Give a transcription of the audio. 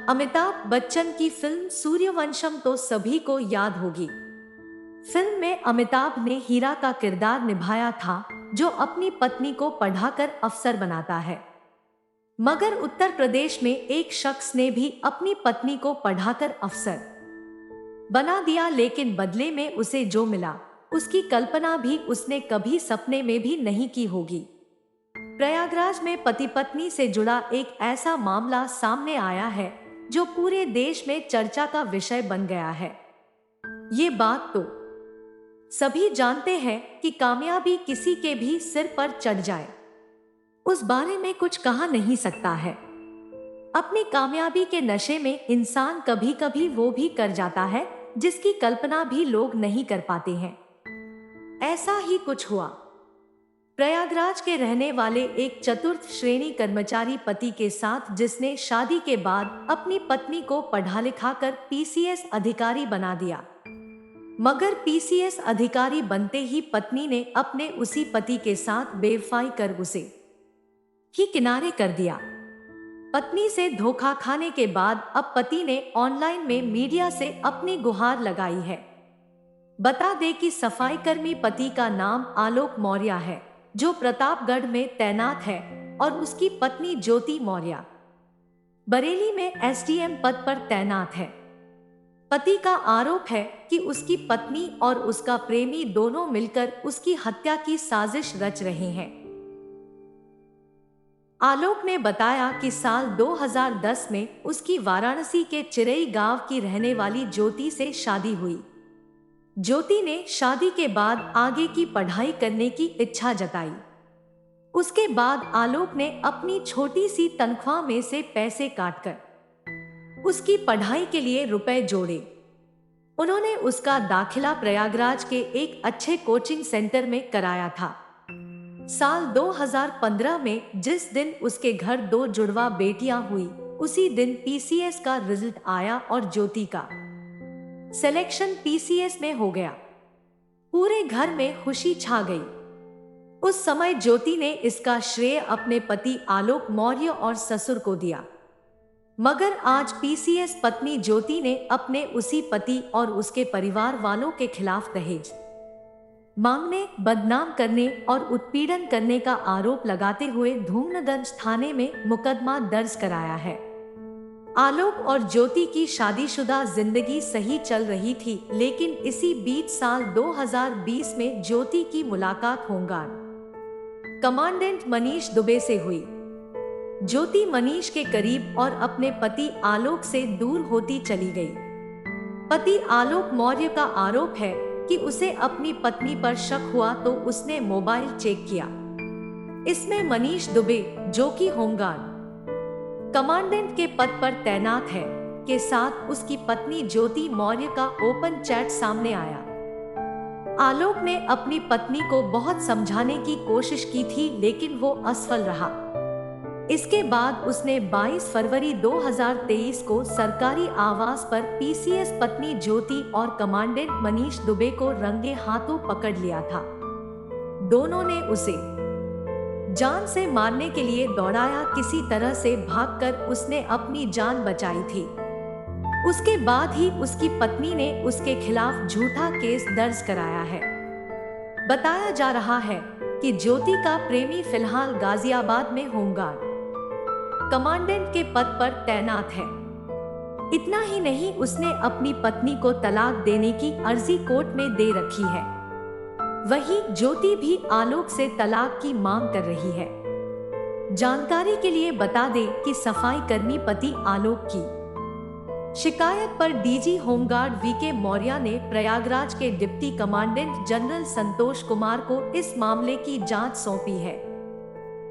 अमिताभ बच्चन की फिल्म सूर्यवंशम तो सभी को याद होगी। फिल्म में अमिताभ ने हीरा का किरदार निभाया था, जो अपनी पत्नी को पढ़ाकर अफसर बनाता है। मगर उत्तर प्रदेश में एक शख्स ने भी अपनी पत्नी को पढ़ाकर अफसर बना दिया, लेकिन बदले में उसे जो मिला उसकी कल्पना भी उसने कभी सपने में भी नहीं की होगी। प्रयागराज में पति पत्नी से जुड़ा एक ऐसा मामला सामने आया है जो पूरे देश में चर्चा का विषय बन गया है। ये बात तो सभी जानते हैं कि कामयाबी किसी के भी सिर पर चढ़ जाए, उस बारे में कुछ कहा नहीं सकता है। अपनी कामयाबी के नशे में इंसान कभी कभी वो भी कर जाता है जिसकी कल्पना भी लोग नहीं कर पाते हैं। ऐसा ही कुछ हुआ। प्रयागराज के रहने वाले एक चतुर्थ श्रेणी कर्मचारी पति के साथ, जिसने शादी के बाद अपनी पत्नी को पढ़ा लिखाकर पीसीएस अधिकारी बना दिया। मगर पीसीएस अधिकारी बनते ही पत्नी ने अपने उसी पति के साथ बेवफाई कर उसे ही किनारे कर दिया। पत्नी से धोखा खाने के बाद अब पति ने ऑनलाइन में मीडिया से अपनी गुहार लगाई है। बता दें कि सफाई कर्मी पति का नाम आलोक मौर्य है, जो प्रतापगढ़ में तैनात है, और उसकी पत्नी ज्योति मौर्य बरेली में एसडीएम पद पर तैनात है। पति का आरोप है कि उसकी पत्नी और उसका प्रेमी दोनों मिलकर उसकी हत्या की साजिश रच रहे हैं। आलोक ने बताया कि साल 2010 में उसकी वाराणसी के चिरई गांव की रहने वाली ज्योति से शादी हुई। ज्योति ने शादी के बाद आगे की पढ़ाई करने की इच्छा जताई। उसके बाद आलोक ने अपनी छोटी सी तनख्वाह में से पैसे काटकर उसकी पढ़ाई के लिए रुपए जोड़े। उन्होंने उसका दाखिला प्रयागराज के एक अच्छे कोचिंग सेंटर में कराया था। साल 2015 में जिस दिन उसके घर 2 जुड़वा बेटियां हुई, उसी दिन पीसीएस का रिजल्ट आया और ज्योति का सिलेक्शन पीसीएस में हो गया। पूरे घर में खुशी छा गई। उस समय ज्योति ने इसका श्रेय अपने पति आलोक मौर्य और ससुर को दिया। मगर आज पीसीएस पत्नी ज्योति ने अपने उसी पति और उसके परिवार वालों के खिलाफ दहेज मांगने, बदनाम करने और उत्पीड़न करने का आरोप लगाते हुए धूमनगंज थाने में मुकदमा दर्ज कराया है। आलोक और ज्योति की शादीशुदा जिंदगी सही चल रही थी, लेकिन इसी बीच साल 2020 में ज्योति की मुलाकात होमगार्ड कमांडेंट मनीष दुबे से हुई। ज्योति मनीष के करीब और अपने पति आलोक से दूर होती चली गई। पति आलोक मौर्य का आरोप है कि उसे अपनी पत्नी पर शक हुआ तो उसने मोबाइल चेक किया। इसमें मनीष दुबे, जो कि होमगार्ड कमांडेंट के पद पर तैनात है, के साथ उसकी पत्नी ज्योति मौर्य का ओपन चैट सामने आया। आलोक ने अपनी पत्नी को बहुत समझाने की कोशिश की थी, लेकिन वो असफल रहा। इसके बाद उसने 22 फरवरी 2023 को सरकारी आवास पर पीसीएस पत्नी ज्योति और कमांडेंट मनीष दुबे को रंगे हाथों पकड़ लिया था। दोनों ने उसे जान से मारने के लिए दौड़ाया। किसी तरह से भागकर उसने अपनी जान बचाई थी। उसके बाद ही उसकी पत्नी ने उसके खिलाफ झूठा केस दर्ज कराया है। बताया जा रहा है कि ज्योति का प्रेमी फिलहाल गाजियाबाद में होमगार्ड कमांडेंट के पद पर तैनात है। इतना ही नहीं, उसने अपनी पत्नी को तलाक देने की अर्जी कोर्ट में दे रखी है। वहीं ज्योति भी आलोक से तलाक की मांग कर रही है। जानकारी के लिए बता दें कि सफाई कर्मी पति आलोक की शिकायत पर डीजी होमगार्ड वीके मौर्य ने प्रयागराज के deputy commandant general Santosh Kumar को इस मामले की जांच सौंपी है।